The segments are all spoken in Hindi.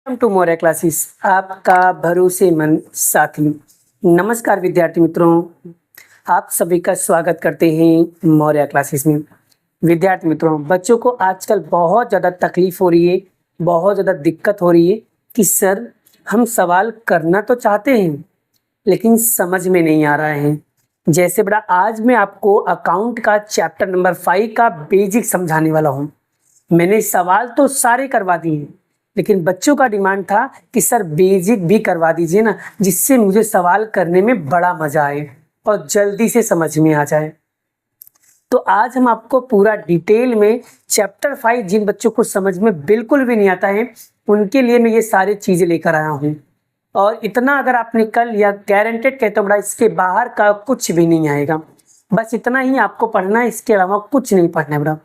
वेलकम टू मोरिया क्लासेस, आपका भरोसेमंद साथी। नमस्कार विद्यार्थी मित्रों, आप सभी का स्वागत करते हैं मोरिया क्लासेस में। विद्यार्थी मित्रों, बच्चों को आजकल बहुत ज़्यादा तकलीफ हो रही है, बहुत ज़्यादा दिक्कत हो रही है कि सर हम सवाल करना तो चाहते हैं लेकिन समझ में नहीं आ रहा है। जैसे बड़ा आज मैं आपको अकाउंट का चैप्टर नंबर 5 का बेसिक समझाने वाला हूँ। मैंने सवाल तो सारे करवा दिए हैं लेकिन बच्चों का डिमांड था कि सर बेसिक भी करवा दीजिए ना, जिससे मुझे सवाल करने में बड़ा मजा आए और जल्दी से समझ में आ जाए। तो आज हम आपको पूरा डिटेल में चैप्टर 5 जिन बच्चों को समझ में बिल्कुल भी नहीं आता है उनके लिए मैं ये सारी चीजें लेकर आया हूँ। और इतना अगर आपने कर लिया गारंटेड कहता हूँ बड़ा, इसके बाहर का कुछ भी नहीं आएगा। बस इतना ही आपको पढ़ना है, इसके अलावा कुछ नहीं पढ़ना है बड़ा।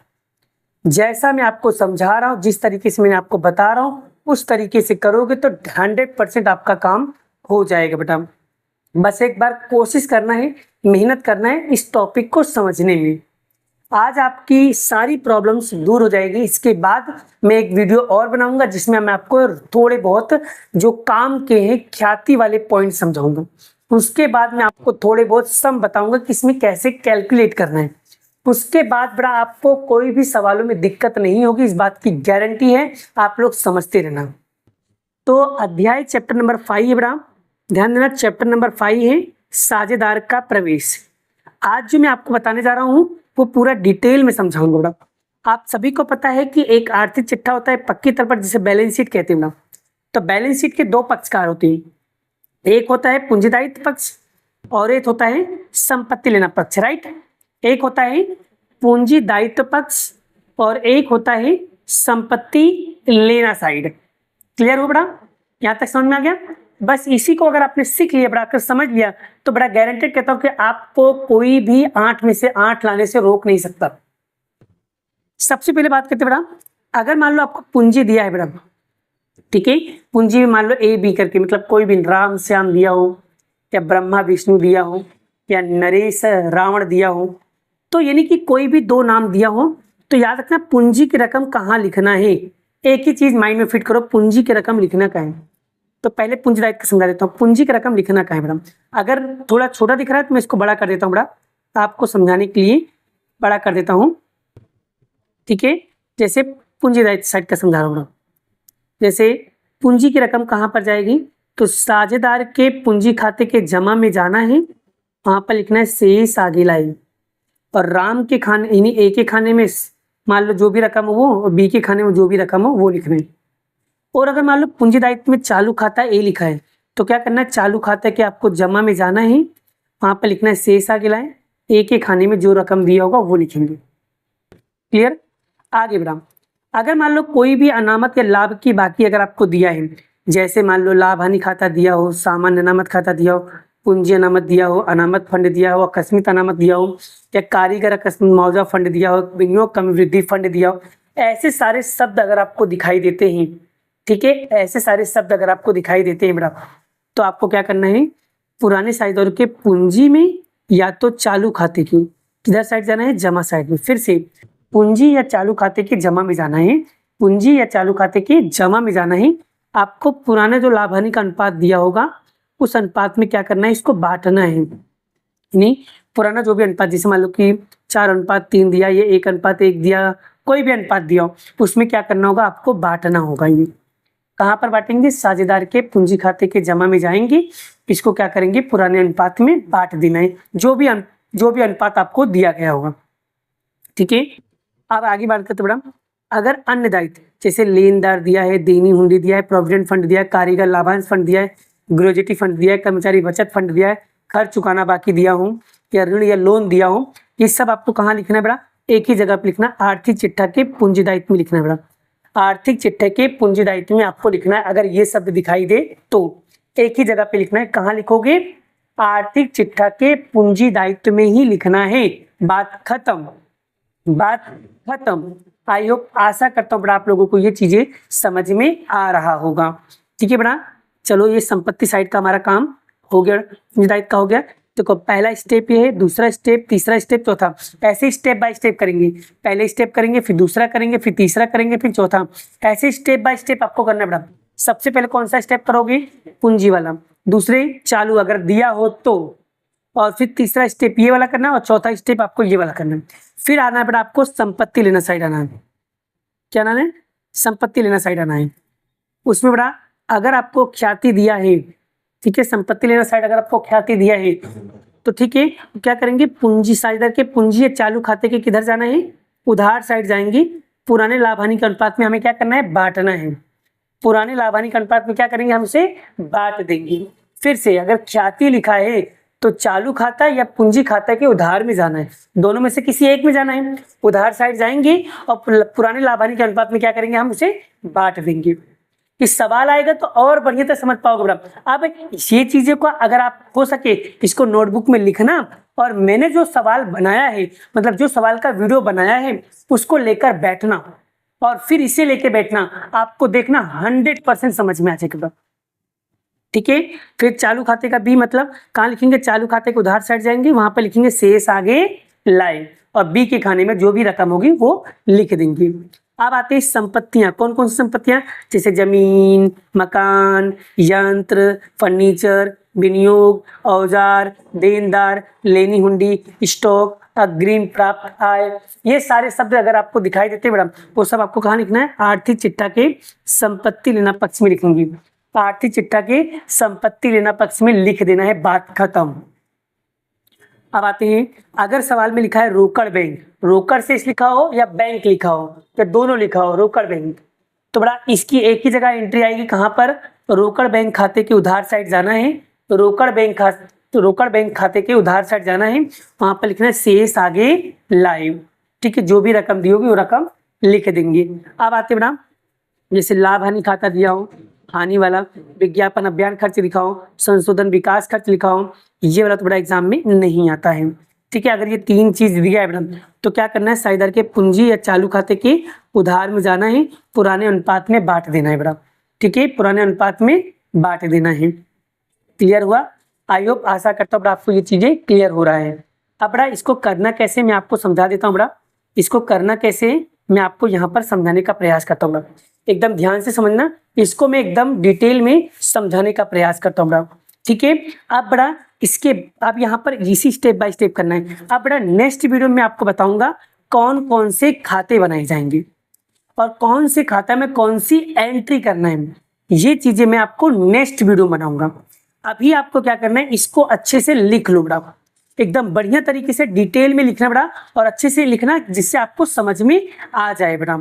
जैसा मैं आपको समझा रहा हूँ, जिस तरीके से मैं आपको बता रहा हूँ उस तरीके से करोगे तो 100% आपका काम हो जाएगा बेटा। बस एक बार कोशिश करना है, मेहनत करना है इस टॉपिक को समझने में। आज आपकी सारी प्रॉब्लम्स दूर हो जाएगी। इसके बाद मैं एक वीडियो और बनाऊंगा जिसमें मैं आपको थोड़े बहुत जो काम के हैं ख्याति वाले पॉइंट समझाऊंगा। उसके बाद मैं आपको थोड़े बहुत सम बताऊंगा कि इसमें कैसे कैलकुलेट करना है। उसके बाद बड़ा आपको कोई भी सवालों में दिक्कत नहीं होगी, इस बात की गारंटी है। आप लोग समझते रहना। तो अध्याय चैप्टर नंबर 5 है बड़ा, ध्यान देना। चैप्टर नंबर 5 है साझेदार का प्रवेश। आज जो मैं आपको बताने जा रहा हूँ वो पूरा डिटेल में समझाऊंगा बड़ा। आप सभी को पता है कि एक आर्थिक चिट्ठा होता है पक्की तौर पर, जिसे बैलेंस शीट कहते हैं बड़ा। तो बैलेंस शीट के दो पक्षकार होते हैं, एक होता है पूंजीदायित्व पक्ष और एक होता है संपत्ति लेना पक्ष। राइट, एक होता है पूंजी दायित्व पक्ष और एक होता है संपत्ति लेना साइड। क्लियर हो बड़ा? यहाँ तक समझ में आ गया? बस इसी को अगर आपने सीख लिया बड़ा, अगर समझ लिया तो बड़ा गारंटेड कहता हूँ कि आपको कोई भी 8 में से 8 लाने से रोक नहीं सकता। सबसे पहले बात करते बड़ा, अगर मान लो आपको पूंजी दिया है बड़ा, ठीक है, पूंजी में मान लो ए बी करके, मतलब कोई भी राम श्याम दिया हो या ब्रह्मा विष्णु दिया हो या नरेश रावण दिया हो, तो यानी कि कोई भी दो नाम दिया हो, तो याद रखना पूंजी की रकम कहाँ लिखना है। एक ही चीज माइंड में फिट करो, पूंजी की रकम लिखना कहाँ है। तो पहले पूंजी दायित्व समझा देता हूँ, पूंजी की रकम लिखना कहाँ है बड़ा। अगर थोड़ा छोटा दिख रहा है तो मैं इसको बड़ा कर देता हूँ बड़ा, आपको समझाने के लिए बड़ा कर देता हूँ। ठीक है, जैसे पूंजी दायित्व साइड का समझा रहा हूँ बड़ा। जैसे पूंजी की रकम कहाँ पर जाएगी, तो साझेदार के पूंजी खाते के जमा में जाना है, वहां पर लिखना है शेष आगे लाई। और राम के खाने यानी ए के खाने में मान लो जो भी रकम हो वो, और बी के खाने में जो भी रकम हो वो लिखना है। और अगर मान लो पूंजी दायित्व में चालू खाता ए लिखा है तो क्या करना है, चालू खाता के आपको जमा में जाना है, वहां पर लिखना है शेष आगे लाए, ए के खाने में जो रकम दिया होगा वो लिखेंगे। क्लियर? आगे बढ़ा। अगर मान लो कोई भी अनामत या लाभ की बाकी अगर आपको दिया है, जैसे मान लो लाभ हानि खाता दिया हो, सामान्य अनामत खाता दिया हो, पूंजी अनामत दिया हो, अनामत फंड दिया हो, आकस्मिक अनामत दिया हो, या कारीगर आकस्मिक मुआवजा फंड दिया हो, विनियोग कमी वृद्धि फंड दिया हो, ऐसे सारे शब्द अगर आपको दिखाई देते हैं, ठीक है, ऐसे सारे शब्द अगर आपको दिखाई देते हैं बड़ा, तो आपको क्या करना है, पुराने साझेदार के पूंजी में या तो चालू खाते की किधर साइड जाना है, जमा साइड में। फिर से पूंजी या चालू खाते के जमा में जाना है, पूंजी या चालू खाते के जमा में जाना है। आपको पुराना जो लाभ हानि का अनुपात दिया होगा उस अनुपात में क्या करना है, इसको बांटना है। यानी पुराना जो भी अनुपात, जैसे मान लो कि 4:3 दिया, ये 1:1 दिया, कोई भी अनुपात दिया हो, उसमें क्या करना होगा, आपको बांटना होगा। ये कहाँ पर बांटेंगे, साझेदार के पूंजी खाते के जमा में जाएंगे, इसको क्या करेंगे, पुराने अनुपात में बांट देना है, जो भी अनुपात आपको दिया गया होगा। ठीक है, अब आगे बात करते बड़ा। अगर अन्य दायित्व जैसे लेनदार दिया है, देनी हुंडी दिया है, प्रोविडेंट फंड दिया है, कारीगर लाभांश फंड दिया है, ग्रेजुएटी फंड दिया है, कर्मचारी बचत फंड दिया है, खर्च चुकाना बाकी दिया हो या ऋण या लोन दिया हो, ये सब आपको कहाँ लिखना है बड़ा, एक ही जगह पे लिखना, आर्थिक चिट्ठा के पूंजी दायित्व में लिखना है बड़ा। आर्थिक चिट्ठे के पूंजी दायित्व में आपको लिखना है। अगर ये शब्द दिखाई दे तो एक ही जगह पे लिखना है। कहाँ लिखोगे, आर्थिक चिट्ठा के पूंजी दायित्व में ही लिखना है। बात खत्म, बात खत्म। आई होप, आशा करता हूँ बड़ा आप लोगों को ये चीजें समझ में आ रहा होगा। ठीक है बड़ा, चलो ये संपत्ति साइड का हमारा काम हो गया, पूंजी दायित्व का हो गया। देखो पहला स्टेप ये है, दूसरा स्टेप, तीसरा स्टेप, चौथा, ऐसे स्टेप बाय स्टेप करेंगे। पहले स्टेप करेंगे, फिर दूसरा करेंगे, फिर तीसरा करेंगे, फिर चौथा, ऐसे स्टेप बाय स्टेप आपको करना पड़ा। सबसे पहले कौन सा स्टेप करोगे, पूंजी वाला, दूसरे चालू अगर दिया हो तो, और फिर तीसरा स्टेप ये वाला करना है, और चौथा स्टेप आपको ये वाला करना है। फिर आना है बेटा आपको संपत्ति लेना साइड आना है। क्या नाम है, संपत्ति लेना साइड आना है। उसमें बेटा अगर आपको ख्याति दिया है, ठीक है, संपत्ति लेना साइड अगर आपको ख्याति दिया है तो ठीक है, क्या करेंगे, पूंजी साइड के पूंजी या चालू खाते के किधर जाना है, उधार साइड जाएंगे। पुराने लाभ हानि के अनुपात में हमें क्या करना है, बांटना है। पुराने लाभ हानि के अनुपात में क्या करेंगे, हम उसे बांट देंगे। फिर से अगर ख्याति लिखा है तो चालू खाता या पूंजी खाता के उधार में जाना है, दोनों में से किसी एक में जाना है। उधार साइड जाएंगे और पुराने लाभ हानि के अनुपात में क्या करेंगे, हम उसे बांट देंगे। इस सवाल आएगा तो और बढ़िया तरह समझ पाओगे बेटा। अब ये चीजें को अगर आप हो सके इसको नोटबुक में लिखना, और मैंने जो सवाल बनाया है, मतलब जो सवाल का वीडियो बनाया है उसको लेकर बैठना, और फिर इसे लेके बैठना, आपको देखना 100% समझ में आ जाएगा। ठीक है, फिर चालू खाते का बी मतलब कहाँ लिखेंगे, चालू खाते के उधार साइड जाएंगे, वहां पर लिखेंगे शेष आगे लाए, और बी के खाने में जो भी रकम होगी वो लिख देंगे। अब आते हैं संपत्तियां, कौन कौन सी संपत्तियां, जैसे जमीन, मकान, यंत्र, फर्नीचर, विनियोग, औजार, देनदार, लेनी हुंडी, स्टॉक, अग्रिम प्राप्त आय, ये सारे शब्द अगर आपको दिखाई देते हैं बेटा, वो सब आपको कहाँ लिखना है, आर्थिक चिट्ठा के संपत्ति लेना पक्ष में लिखेंगे। आर्थिक चिट्ठा के संपत्ति लेना पक्ष में लिख देना है, बात खत्म। अब आते हैं, अगर सवाल में लिखा है रोकड़ बैंक, रोकड़ से लिखा हो या बैंक लिखा हो या दोनों लिखा हो, रोकड़ बैंक, तो बड़ा इसकी एक ही जगह एंट्री आएगी, कहां पर, रोकड़ बैंक खाते के उधार साइड जाना है। रोकड़ बैंक खाते के उधार साइड जाना है, वहां पर लिखना है शेष आगे लाइव। ठीक है, जो भी रकम दी होगी वो रकम लिख देंगे। अब आते बेटा, जैसे लाभ हानि खाता दिया हो, हानि वाला, विज्ञापन अभियान खर्च लिखा हो, संशोधन विकास खर्च लिखा हो, ये वाला तो बड़ा एग्जाम में नहीं आता है। ठीक है, अगर ये तीन चीज दिया है बेटा तो क्या करना है, साइडर के पूंजी या चालू खाते के उधार में जाना है, पुराने अनुपात में बांट देना है बेटा। ठीक है, पुराने अनुपात में बांट देना है। क्लियर हुआ, आई होप, आशा करता हूँ आपको ये चीजें क्लियर हो रहा है। अब बेटा इसको करना कैसे मैं आपको समझा देता हूँ बेटा, इसको करना कैसे मैं आपको यहाँ पर समझाने का प्रयास करता हूँ बेटा, एकदम ध्यान से समझना, इसको मैं एकदम डिटेल में समझाने का प्रयास करता हूँ बेटा। ठीक है, अब बड़ा इसके अब यहाँ पर इसी स्टेप बाय स्टेप करना है। अब बड़ा नेक्स्ट वीडियो में आपको बताऊंगा कौन कौन से खाते बनाए जाएंगे और कौन से खाता में कौन सी एंट्री करना है, ये चीजें मैं आपको नेक्स्ट वीडियो बनाऊंगा। अभी आपको क्या करना है, इसको अच्छे से लिख लो बेटा, एकदम बढ़िया तरीके से डिटेल में लिखना बेटा, और अच्छे से लिखना जिससे आपको समझ में आ जाए बेटा।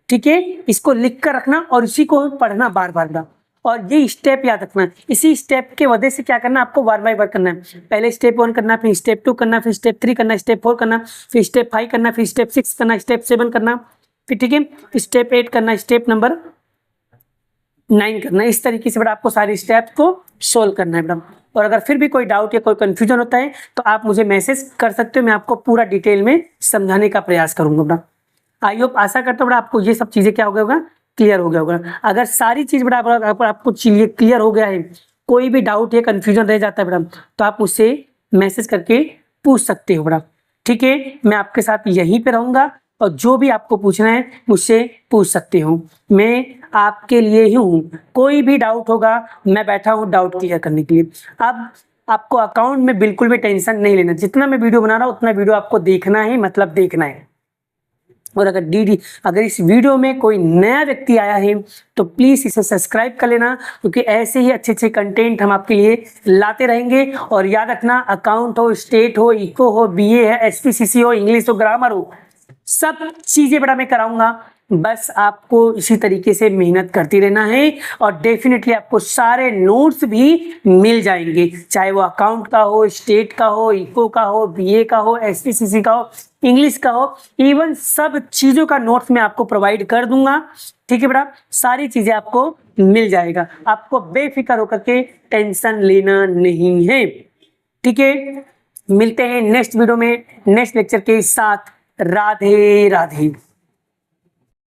ठीक है, इसको लिख कर रखना और इसी को पढ़ना बार बार बेटा, और ये स्टेप याद रखना। इसी स्टेप के वजह से क्या करना, आपको बार बार करना है। पहले स्टेप 1 करना, फिर स्टेप 2 करना, फिर स्टेप 3 करना, स्टेप 4 करना, फिर स्टेप 5 करना, फिर स्टेप 6 करना, स्टेप 7 करना, फिर ठीक है स्टेप 8 करना, स्टेप नंबर 9 करना। इस तरीके से बेटा आपको सारे स्टेप्स को सोल्व करना है बेटा। और अगर फिर भी कोई डाउट या कोई कंफ्यूजन होता है तो आप मुझे मैसेज कर सकते हो, मैं आपको पूरा डिटेल में समझाने का प्रयास करूंगा बेटा। आई होप, आशा करता हूँ बेटा आपको ये सब चीजें क्या हो गया होगा, क्लियर हो गया होगा। अगर सारी चीज बेटा आपको क्लियर हो गया है, कोई भी डाउट या कंफ्यूजन रह जाता है बेटा तो आप मुझसे मैसेज करके पूछ सकते हो बेटा। ठीक है, मैं आपके साथ यहीं पे रहूंगा और जो भी आपको पूछना है मुझसे पूछ सकते हो, मैं आपके लिए ही हूँ। कोई भी डाउट होगा मैं बैठा हूँ डाउट क्लियर करने के लिए। अब आपको अकाउंट में बिल्कुल भी टेंशन नहीं लेना, जितना मैं वीडियो बना रहा हूँ उतना वीडियो आपको देखना है, मतलब देखना है। और अगर इस वीडियो में कोई नया व्यक्ति आया है तो प्लीज़ इसे सब्सक्राइब कर लेना, क्योंकि ऐसे ही अच्छे अच्छे कंटेंट हम आपके लिए लाते रहेंगे। और याद रखना, अकाउंट हो, स्टेट हो, इको हो, बीए है, एसपीसीसी हो, इंग्लिश हो, ग्रामर हो, सब चीज़ें बड़ा मैं कराऊंगा। बस आपको इसी तरीके से मेहनत करती रहना है और डेफिनेटली आपको सारे नोट्स भी मिल जाएंगे, चाहे वो अकाउंट का हो, स्टेट का हो, इको का हो, बीए का हो, एसपीसीसी का हो, इंग्लिश का हो, इवन सब चीज़ों का नोट्स मैं आपको प्रोवाइड कर दूंगा। ठीक है बेटा, सारी चीज़ें आपको मिल जाएगा, आपको बेफिक्र होकर के टेंशन लेना नहीं है। ठीक है, मिलते हैं नेक्स्ट वीडियो में नेक्स्ट लेक्चर के साथ। राधे राधे।